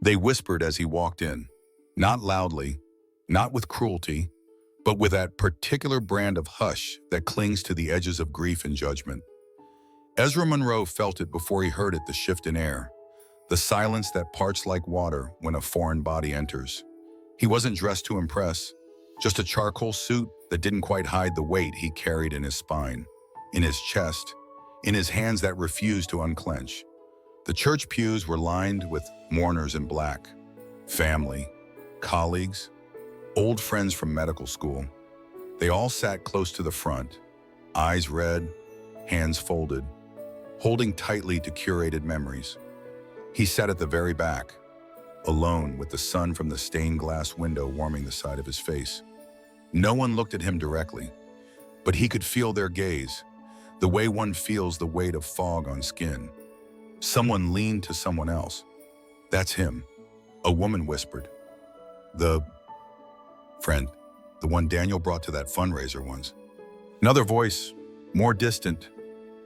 They whispered as he walked in, not loudly, not with cruelty, but with that particular brand of hush that clings to the edges of grief and judgment. Ezra Monroe felt it before he heard it, the shift in air, the silence that parts like water when a foreign body enters. He wasn't dressed to impress, just a charcoal suit that didn't quite hide the weight he carried in his spine, in his chest, in his hands that refused to unclench. The church pews were lined with mourners in black, family, colleagues, old friends from medical school. They all sat close to the front, eyes red, hands folded, holding tightly to curated memories. He sat at the very back, alone with the sun from the stained glass window warming the side of his face. No one looked at him directly, but he could feel their gaze, the way one feels the weight of fog on skin. Someone leaned to someone else. "That's him," a woman whispered. "The friend, the one Daniel brought to that fundraiser once." Another voice, more distant,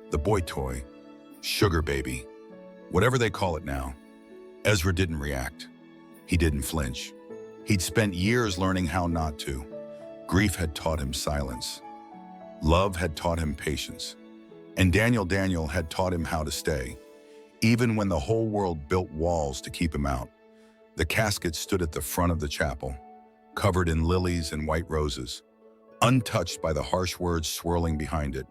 "The boy toy, sugar baby, whatever they call it now." Ezra didn't react. He didn't flinch. He'd spent years learning how not to. Grief had taught him silence. Love had taught him patience. And Daniel had taught him how to stay, even when the whole world built walls to keep him out. The casket stood at the front of the chapel, covered in lilies and white roses, untouched by the harsh words swirling behind it.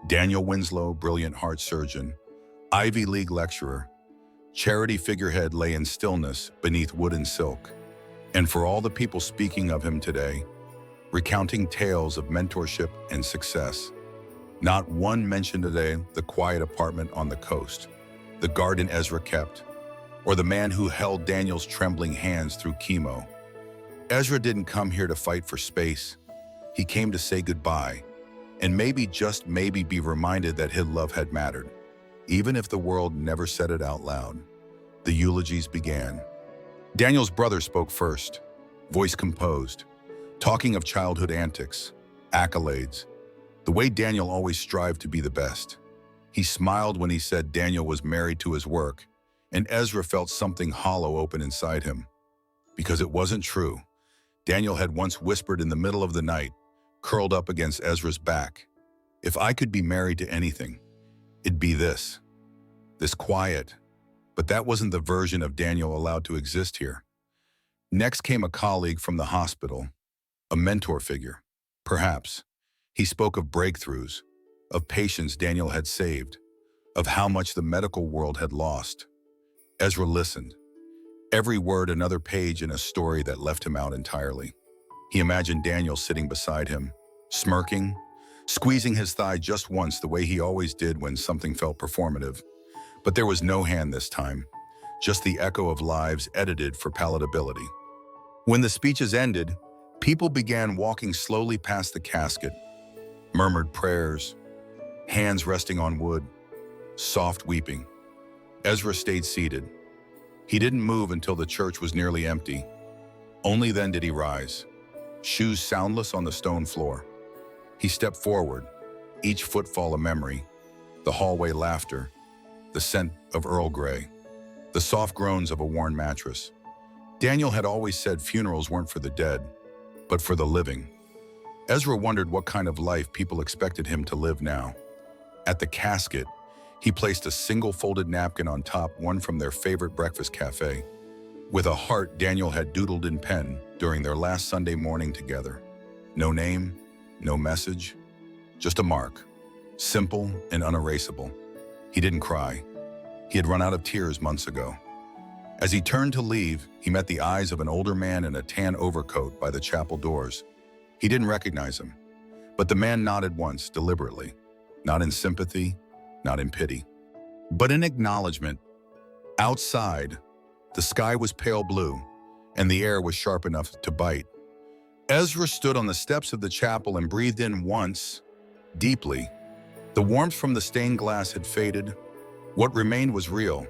Daniel Winslow, brilliant heart surgeon, Ivy League lecturer, charity figurehead, lay in stillness beneath wood and silk. And for all the people speaking of him today, recounting tales of mentorship and success, not one mentioned today the quiet apartment on the coast, the garden Ezra kept, or the man who held Daniel's trembling hands through chemo. Ezra didn't come here to fight for space. He came to say goodbye, and maybe, just maybe, be reminded that his love had mattered, even if the world never said it out loud. The eulogies began. Daniel's brother spoke first, voice composed, talking of childhood antics, accolades, the way Daniel always strived to be the best. He smiled when he said Daniel was married to his work, and Ezra felt something hollow open inside him. Because it wasn't true. Daniel had once whispered in the middle of the night, curled up against Ezra's back, "If I could be married to anything, it'd be this." This quiet. But that wasn't the version of Daniel allowed to exist here. Next came a colleague from the hospital, a mentor figure, perhaps. He spoke of breakthroughs, of patients Daniel had saved, of how much the medical world had lost. Ezra listened. Every word another page in a story that left him out entirely. He imagined Daniel sitting beside him, smirking, squeezing his thigh just once the way he always did when something felt performative. But there was no hand this time, just the echo of lives edited for palatability. When the speeches ended, people began walking slowly past the casket, murmured prayers, hands resting on wood, soft weeping. Ezra stayed seated. He didn't move until the church was nearly empty. Only then did he rise, shoes soundless on the stone floor. He stepped forward, each footfall a memory, the hallway laughter, the scent of Earl Grey, the soft groans of a worn mattress. Daniel had always said funerals weren't for the dead, but for the living. Ezra wondered what kind of life people expected him to live now. At the casket, he placed a single folded napkin on top, one from their favorite breakfast cafe, with a heart Daniel had doodled in pen during their last Sunday morning together. No name, no message, just a mark, simple and unerasable. He didn't cry. He had run out of tears months ago. As he turned to leave, he met the eyes of an older man in a tan overcoat by the chapel doors. He didn't recognize him, but the man nodded once, deliberately, not in sympathy, not in pity, but in acknowledgement. Outside, the sky was pale blue, and the air was sharp enough to bite. Ezra stood on the steps of the chapel and breathed in once, deeply. The warmth from the stained glass had faded. What remained was real,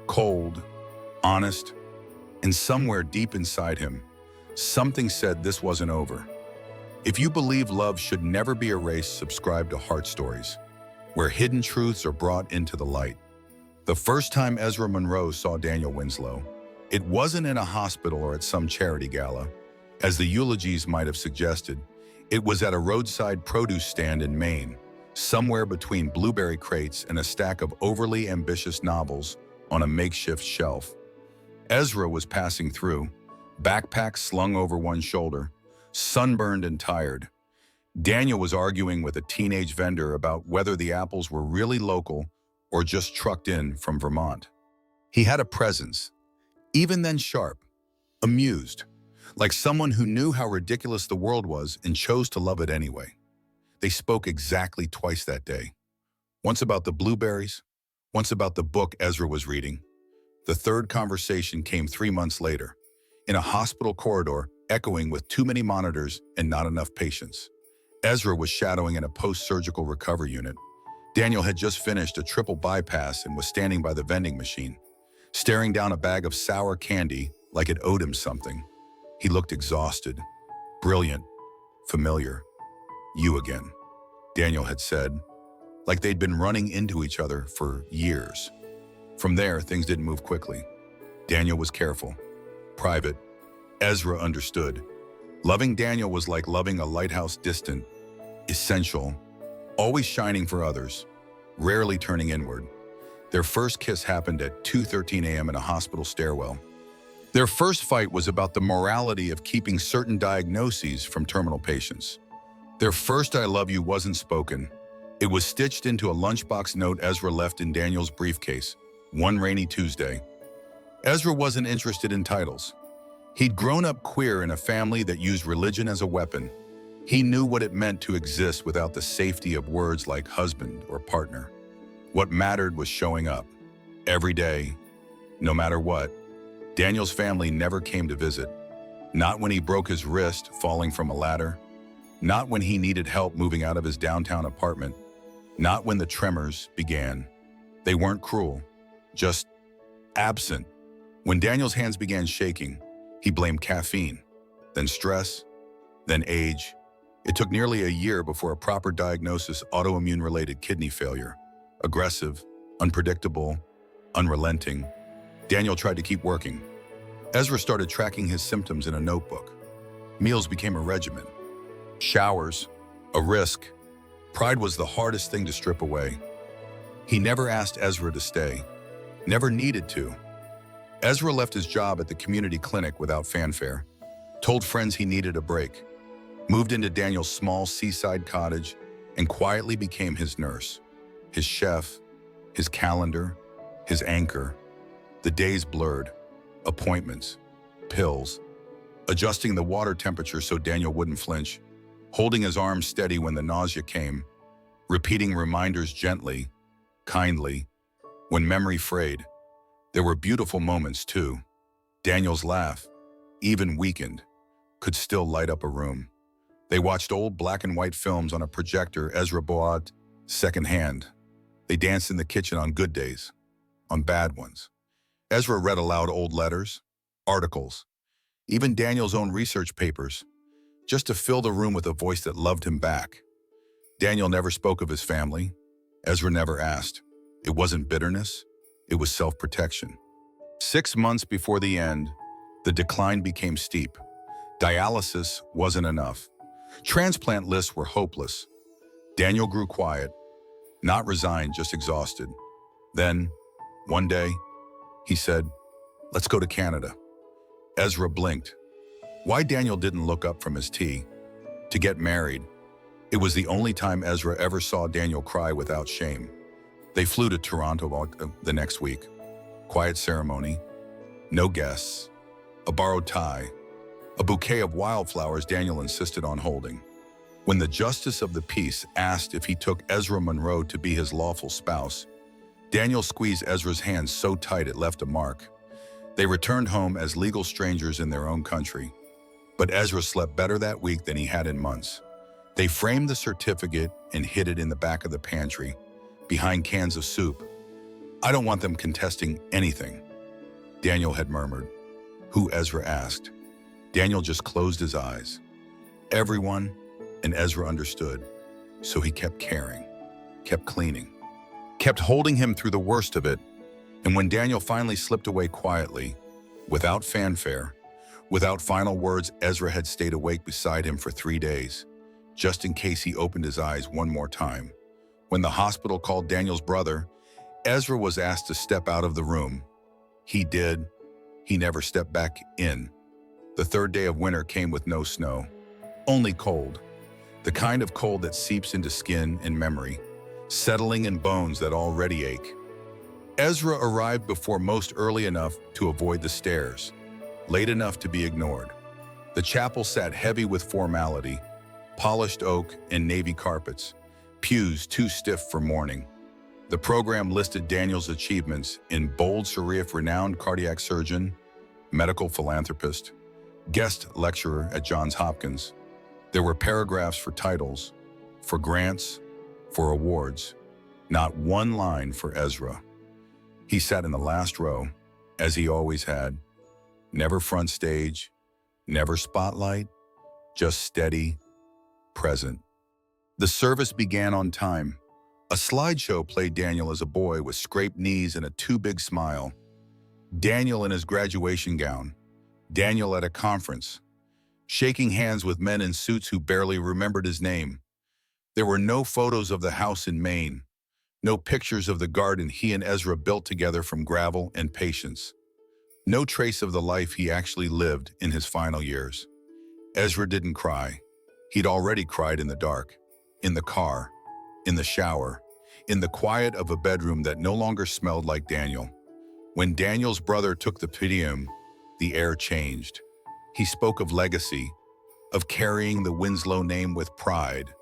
cold, honest, and somewhere deep inside him, something said this wasn't over. If you believe love should never be erased, subscribe to Heart Stories, where hidden truths are brought into the light. The first time Ezra Monroe saw Daniel Winslow, It wasn't in a hospital or at some charity gala, as the eulogies might have suggested. It was at a roadside produce stand in Maine, somewhere between blueberry crates and a stack of overly ambitious novels on a makeshift shelf. Ezra was passing through, backpack slung over one shoulder, sunburned and tired. Daniel was arguing with a teenage vendor about whether the apples were really local or just trucked in from Vermont. He had a presence, even then sharp, amused, like someone who knew how ridiculous the world was and chose to love it anyway. They spoke exactly twice that day. Once about the blueberries, once about the book Ezra was reading. The third conversation came 3 months later, in a hospital corridor echoing with too many monitors and not enough patients. Ezra was shadowing in a post-surgical recovery unit. Daniel had just finished a triple bypass and was standing by the vending machine, staring down a bag of sour candy like it owed him something. He looked exhausted, brilliant, familiar. "You again," Daniel had said, like they'd been running into each other for years. From there, things didn't move quickly. Daniel was careful, private. Ezra understood. Loving Daniel was like loving a lighthouse, distant, essential, always shining for others, rarely turning inward. Their first kiss happened at 2:13 a.m. in a hospital stairwell. Their first fight was about the morality of keeping certain diagnoses from terminal patients. Their first "I love you" wasn't spoken. It was stitched into a lunchbox note Ezra left in Daniel's briefcase, one rainy Tuesday. Ezra wasn't interested in titles. He'd grown up queer in a family that used religion as a weapon. He knew what it meant to exist without the safety of words like husband or partner. What mattered was showing up, every day, no matter what. Daniel's family never came to visit. Not when he broke his wrist falling from a ladder. Not when he needed help moving out of his downtown apartment. Not when the tremors began. They weren't cruel, just absent. When Daniel's hands began shaking, he blamed caffeine, then stress, then age. It took nearly a year before a proper diagnosis: autoimmune-related kidney failure. Aggressive, unpredictable, unrelenting. Daniel tried to keep working. Ezra started tracking his symptoms in a notebook. Meals became a regimen. Showers, a risk. Pride was the hardest thing to strip away. He never asked Ezra to stay, never needed to. Ezra left his job at the community clinic without fanfare, told friends he needed a break, moved into Daniel's small seaside cottage, and quietly became his nurse, his chef, his calendar, his anchor. The days blurred, appointments, pills, adjusting the water temperature so Daniel wouldn't flinch, holding his arms steady when the nausea came, repeating reminders gently, kindly, when memory frayed. There were beautiful moments too. Daniel's laugh, even weakened, could still light up a room. They watched old black and white films on a projector Ezra bought secondhand. They danced in the kitchen on good days, on bad ones. Ezra read aloud old letters, articles, even Daniel's own research papers, just to fill the room with a voice that loved him back. Daniel never spoke of his family. Ezra never asked. It wasn't bitterness, it was self-protection. 6 months before the end, the decline became steep. Dialysis wasn't enough. Transplant lists were hopeless. Daniel grew quiet, not resigned, just exhausted. Then, one day, he said, "Let's go to Canada." Ezra blinked. Why Daniel didn't look up from his tea? To get married. It was the only time Ezra ever saw Daniel cry without shame. They flew to Toronto the next week. Quiet ceremony, no guests, a borrowed tie, a bouquet of wildflowers Daniel insisted on holding. When the justice of the peace asked if he took Ezra Monroe to be his lawful spouse, Daniel squeezed Ezra's hand so tight it left a mark. They returned home as legal strangers in their own country. But Ezra slept better that week than he had in months. They framed the certificate and hid it in the back of the pantry, behind cans of soup. "I don't want them contesting anything," Daniel had murmured. Who, Ezra asked. Daniel just closed his eyes. Everyone, and Ezra understood. So he kept caring, kept cleaning, kept holding him through the worst of it. And when Daniel finally slipped away quietly, Without fanfare, without final words, Ezra had stayed awake beside him for 3 days, just in case he opened his eyes one more time. When the hospital called Daniel's brother, Ezra was asked to step out of the room. He did. He never stepped back in. The third day of winter came with no snow, only cold. The kind of cold that seeps into skin and memory, settling in bones that already ache. Ezra arrived before most, early enough to avoid the stairs, late enough to be ignored. The chapel sat heavy with formality, polished oak and navy carpets, pews too stiff for mourning. The program listed Daniel's achievements in bold serif, renowned cardiac surgeon, medical philanthropist, guest lecturer at Johns Hopkins. There were paragraphs for titles, for grants, for awards, not one line for Ezra. He sat in the last row, as he always had. Never front stage, never spotlight, just steady, present. The service began on time. A slideshow played Daniel as a boy with scraped knees and a too big smile. Daniel in his graduation gown. Daniel at a conference, shaking hands with men in suits who barely remembered his name. There were no photos of the house in Maine, no pictures of the garden he and Ezra built together from gravel and patience. No trace of the life he actually lived in his final years. Ezra didn't cry. He'd already cried in the dark, in the car, in the shower, in the quiet of a bedroom that no longer smelled like Daniel. When Daniel's brother took the podium, the air changed. He spoke of legacy, of carrying the Winslow name with pride,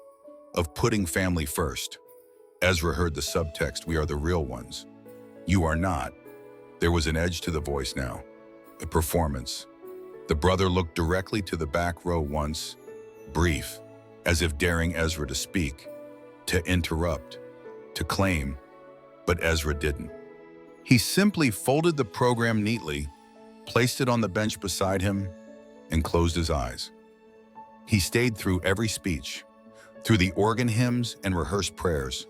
of putting family first. Ezra heard the subtext, "We are the real ones. You are not." There was an edge to the voice now, a performance. The brother looked directly to the back row once, brief, as if daring Ezra to speak, to interrupt, to claim, but Ezra didn't. He simply folded the program neatly, placed it on the bench beside him, and closed his eyes. He stayed through every speech, through the organ hymns and rehearsed prayers,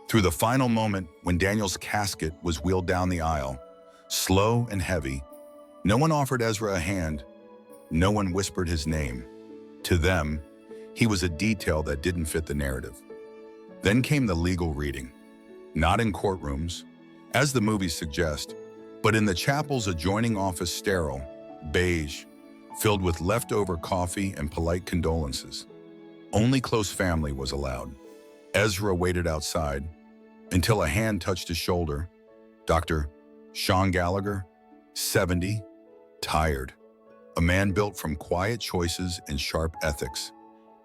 through the final moment when Daniel's casket was wheeled down the aisle, slow and heavy. No one offered Ezra a hand. No one whispered his name. To them, he was a detail that didn't fit the narrative. Then came the legal reading, not in courtrooms, as the movies suggest, but in the chapel's adjoining office, sterile, beige, filled with leftover coffee and polite condolences. Only close family was allowed. Ezra waited outside until a hand touched his shoulder. Dr. Sean Gallagher, 70, tired. A man built from quiet choices and sharp ethics.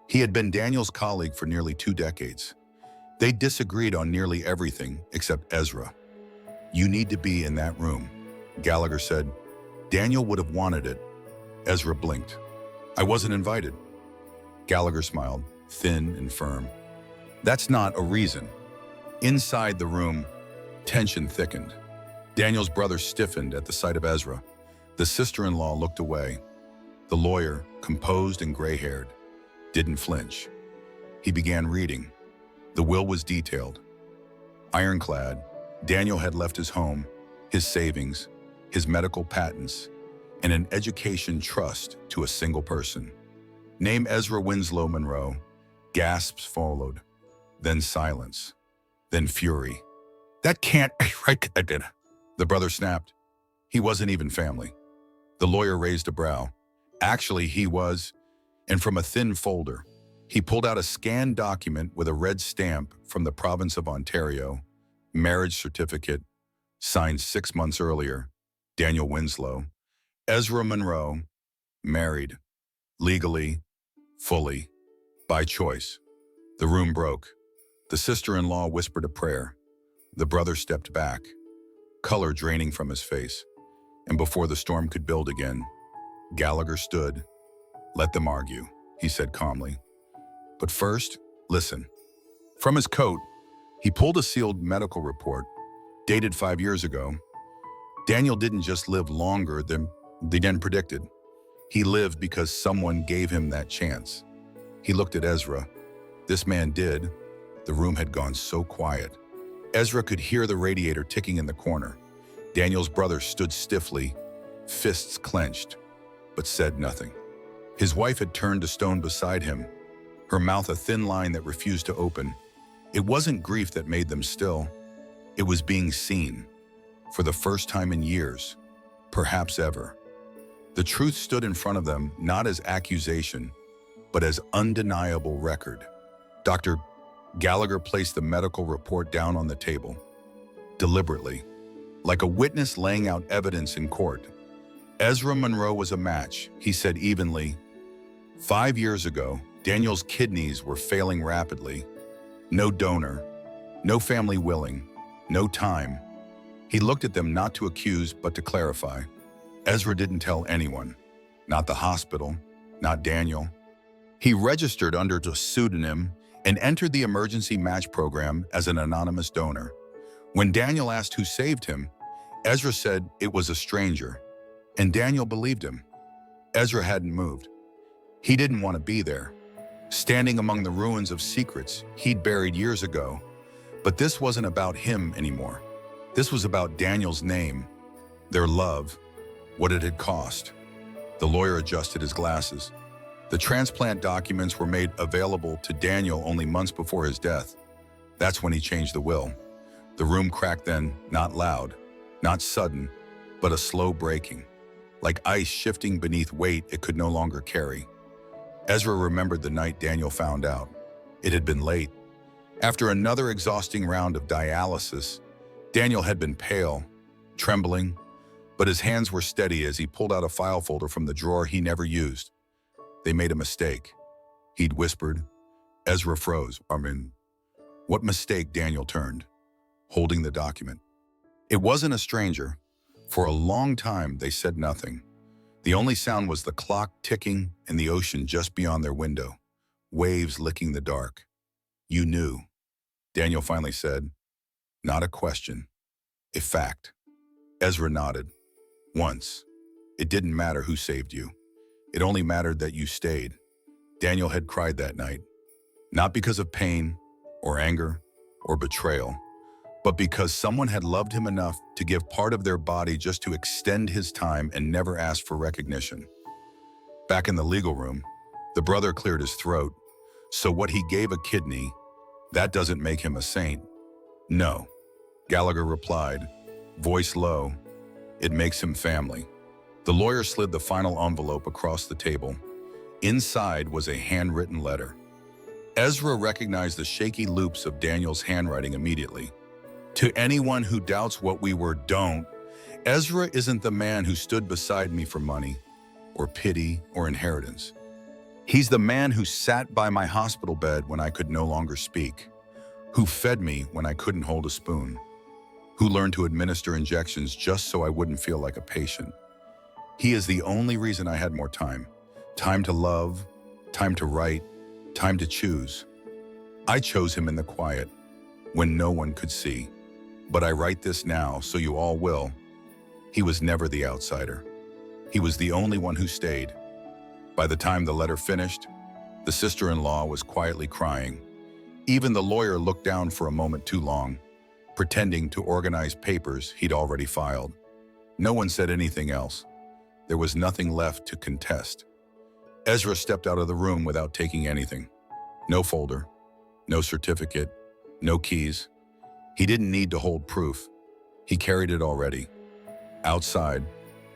He had been Daniel's colleague for nearly 2 decades. They disagreed on nearly everything except Ezra. "You need to be in that room," Gallagher said. Daniel would have wanted it. Ezra blinked. "I wasn't invited." Gallagher smiled, thin and firm. "That's not a reason." Inside the room, tension thickened. Daniel's brother stiffened at the sight of Ezra. The sister-in-law looked away. The lawyer, composed and gray-haired, didn't flinch. He began reading. The will was detailed. Ironclad, Daniel had left his home, his savings, his medical patents, and an education trust to a single person. Name Ezra Winslow Monroe. Gasps followed, then silence, then fury. "That can't be right," I did. The brother snapped. He wasn't even family. The lawyer raised a brow. Actually, he was, and from a thin folder, he pulled out a scanned document with a red stamp from the province of Ontario, marriage certificate, signed 6 months earlier, Daniel Winslow, Ezra Monroe, married, legally, fully, by choice. The room broke. The sister-in-law whispered a prayer. The brother stepped back, color draining from his face. And before the storm could build again, Gallagher stood. "Let them argue," he said calmly. "But first, listen." From his coat, he pulled a sealed medical report, dated 5 years ago. Daniel didn't just live longer than predicted. He lived because someone gave him that chance. He looked at Ezra. This man did. The room had gone so quiet. Ezra could hear the radiator ticking in the corner. Daniel's brother stood stiffly, fists clenched, but said nothing. His wife had turned to stone beside him, her mouth a thin line that refused to open. It wasn't grief that made them still. It was being seen, for the first time in years, perhaps ever. The truth stood in front of them not as accusation, but as undeniable record. Dr. Gallagher placed the medical report down on the table, deliberately, like a witness laying out evidence in court. Ezra Monroe was a match, he said evenly. 5 years ago, Daniel's kidneys were failing rapidly. No donor, no family willing, no time. He looked at them not to accuse, but to clarify. Ezra didn't tell anyone, not the hospital, not Daniel. He registered under a pseudonym and entered the emergency match program as an anonymous donor. When Daniel asked who saved him, Ezra said it was a stranger, and Daniel believed him. Ezra hadn't moved. He didn't want to be there, standing among the ruins of secrets he'd buried years ago. But this wasn't about him anymore. This was about Daniel's name, their love, what it had cost. The lawyer adjusted his glasses. The transplant documents were made available to Daniel only months before his death. That's when he changed the will. The room cracked then, not loud, not sudden, but a slow breaking, like ice shifting beneath weight it could no longer carry. Ezra remembered the night Daniel found out. It had been late. After another exhausting round of dialysis, Daniel had been pale, trembling, but his hands were steady as he pulled out a file folder from the drawer he never used. They made a mistake, he'd whispered. Ezra froze. What mistake? Daniel turned, holding the document. It wasn't a stranger. For a long time, they said nothing. The only sound was the clock ticking in the ocean just beyond their window, waves licking the dark. You knew, Daniel finally said. Not a question, a fact. Ezra nodded. Once. It didn't matter who saved you. It only mattered that you stayed. Daniel had cried that night, not because of pain or anger or betrayal, but because someone had loved him enough to give part of their body just to extend his time and never ask for recognition. Back in the legal room, the brother cleared his throat. So what, he gave a kidney, that doesn't make him a saint? No, Gallagher replied, voice low. It makes him family. The lawyer slid the final envelope across the table. Inside was a handwritten letter. Ezra recognized the shaky loops of Daniel's handwriting immediately. To anyone who doubts what we were, don't. Ezra isn't the man who stood beside me for money, or pity, or inheritance. He's the man who sat by my hospital bed when I could no longer speak, who fed me when I couldn't hold a spoon, who learned to administer injections just so I wouldn't feel like a patient. He is the only reason I had more time. Time to love, time to write, time to choose. I chose him in the quiet, when no one could see. But I write this now, so you all will. He was never the outsider. He was the only one who stayed. By the time the letter finished, the sister-in-law was quietly crying. Even the lawyer looked down for a moment too long, pretending to organize papers he'd already filed. No one said anything else. There was nothing left to contest. Ezra stepped out of the room without taking anything. No folder, no certificate, no keys. He didn't need to hold proof. He carried it already. Outside,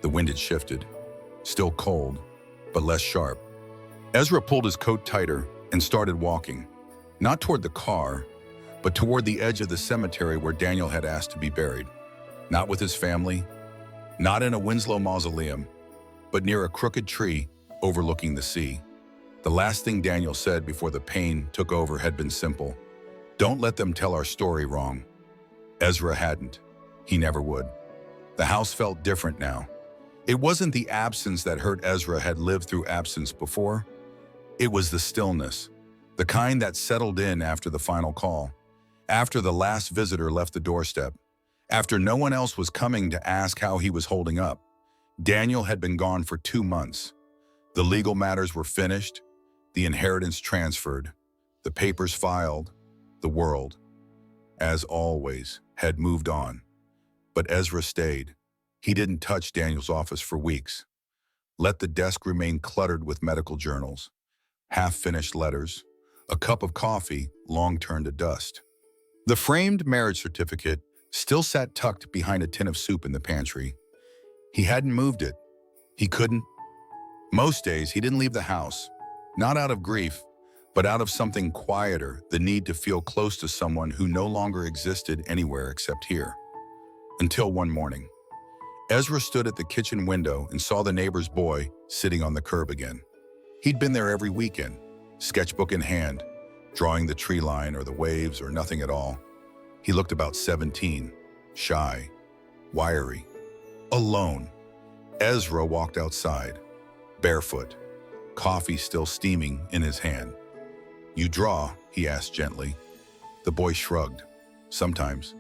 the wind had shifted, still cold, but less sharp. Ezra pulled his coat tighter and started walking, not toward the car, but toward the edge of the cemetery where Daniel had asked to be buried. Not with his family, not in a Winslow mausoleum, but near a crooked tree overlooking the sea. The last thing Daniel said before the pain took over had been simple. Don't let them tell our story wrong. Ezra hadn't. He never would. The house felt different now. It wasn't the absence that hurt. Ezra had lived through absence before. It was the stillness, the kind that settled in after the final call, after the last visitor left the doorstep, after no one else was coming to ask how he was holding up. Daniel had been gone for 2 months. The legal matters were finished, the inheritance transferred, the papers filed. The world, as always, had moved on. But Ezra stayed. He didn't touch Daniel's office for weeks. Let the desk remain cluttered with medical journals, half-finished letters, a cup of coffee long turned to dust. The framed marriage certificate still sat tucked behind a tin of soup in the pantry. He hadn't moved it. He couldn't. Most days, he didn't leave the house, not out of grief, but out of something quieter, the need to feel close to someone who no longer existed anywhere except here. Until one morning, Ezra stood at the kitchen window and saw the neighbor's boy sitting on the curb again. He'd been there every weekend, sketchbook in hand, drawing the tree line or the waves or nothing at all. He looked about 17, shy, wiry, alone. Ezra walked outside, barefoot, coffee still steaming in his hand. "You draw?" he asked gently. The boy shrugged. "Sometimes.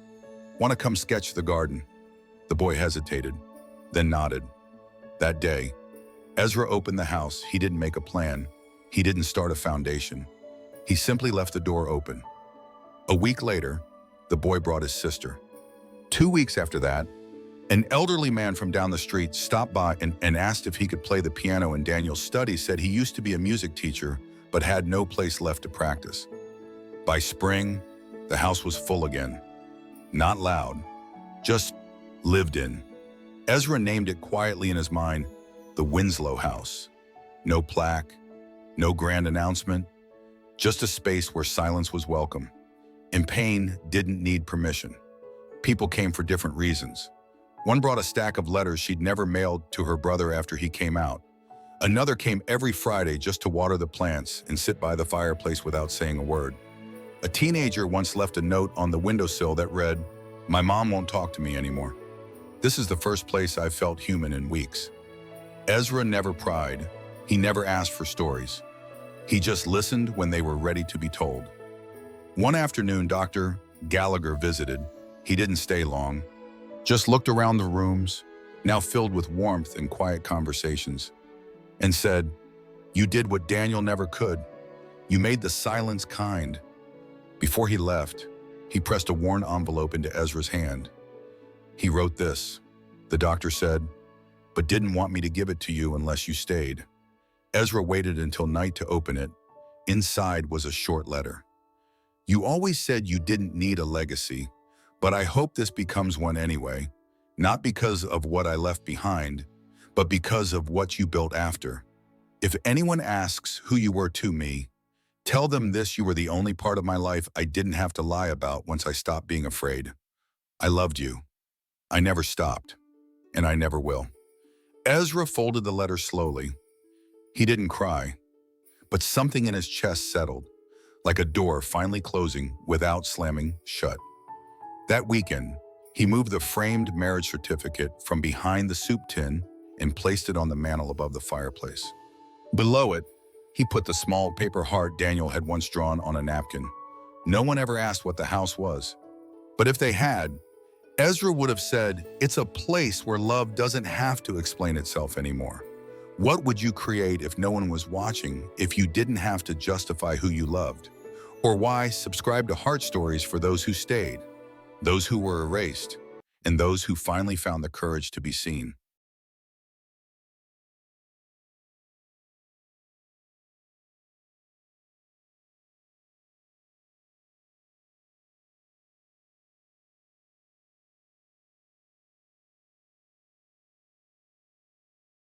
Want to come sketch the garden?" The boy hesitated, then nodded. That day, Ezra opened the house. He didn't make a plan. He didn't start a foundation. He simply left the door open. A week later, the boy brought his sister. 2 weeks after that, an elderly man from down the street stopped by and asked if he could play the piano in Daniel's study. Said he used to be a music teacher, but had no place left to practice. By spring, the house was full again. Not loud, just lived in. Ezra named it quietly in his mind, the Winslow House. No plaque, no grand announcement, just a space where silence was welcome. And pain didn't need permission. People came for different reasons. One brought a stack of letters she'd never mailed to her brother after he came out. Another came every Friday just to water the plants and sit by the fireplace without saying a word. A teenager once left a note on the windowsill that read, "My mom won't talk to me anymore. This is the first place I've felt human in weeks." Ezra never pried. He never asked for stories. He just listened when they were ready to be told. One afternoon, Dr. Gallagher visited. He didn't stay long, just looked around the rooms, now filled with warmth and quiet conversations, and said, "You did what Daniel never could. You made the silence kind." Before he left, he pressed a worn envelope into Ezra's hand. He wrote this. The doctor said, "but didn't want me to give it to you unless you stayed." Ezra waited until night to open it. Inside was a short letter. "You always said you didn't need a legacy, but I hope this becomes one anyway, not because of what I left behind, but because of what you built after. If anyone asks who you were to me, tell them this: you were the only part of my life I didn't have to lie about once I stopped being afraid. I loved you. I never stopped, and I never will." Ezra folded the letter slowly. He didn't cry, but something in his chest settled, like a door finally closing without slamming shut. That weekend, he moved the framed marriage certificate from behind the soup tin and placed it on the mantel above the fireplace. Below it, he put the small paper heart Daniel had once drawn on a napkin. No one ever asked what the house was. But if they had, Ezra would have said, "It's a place where love doesn't have to explain itself anymore." What would you create if no one was watching, if you didn't have to justify who you loved? Or why? Subscribe to Heart Stories for those who stayed, those who were erased, and those who finally found the courage to be seen.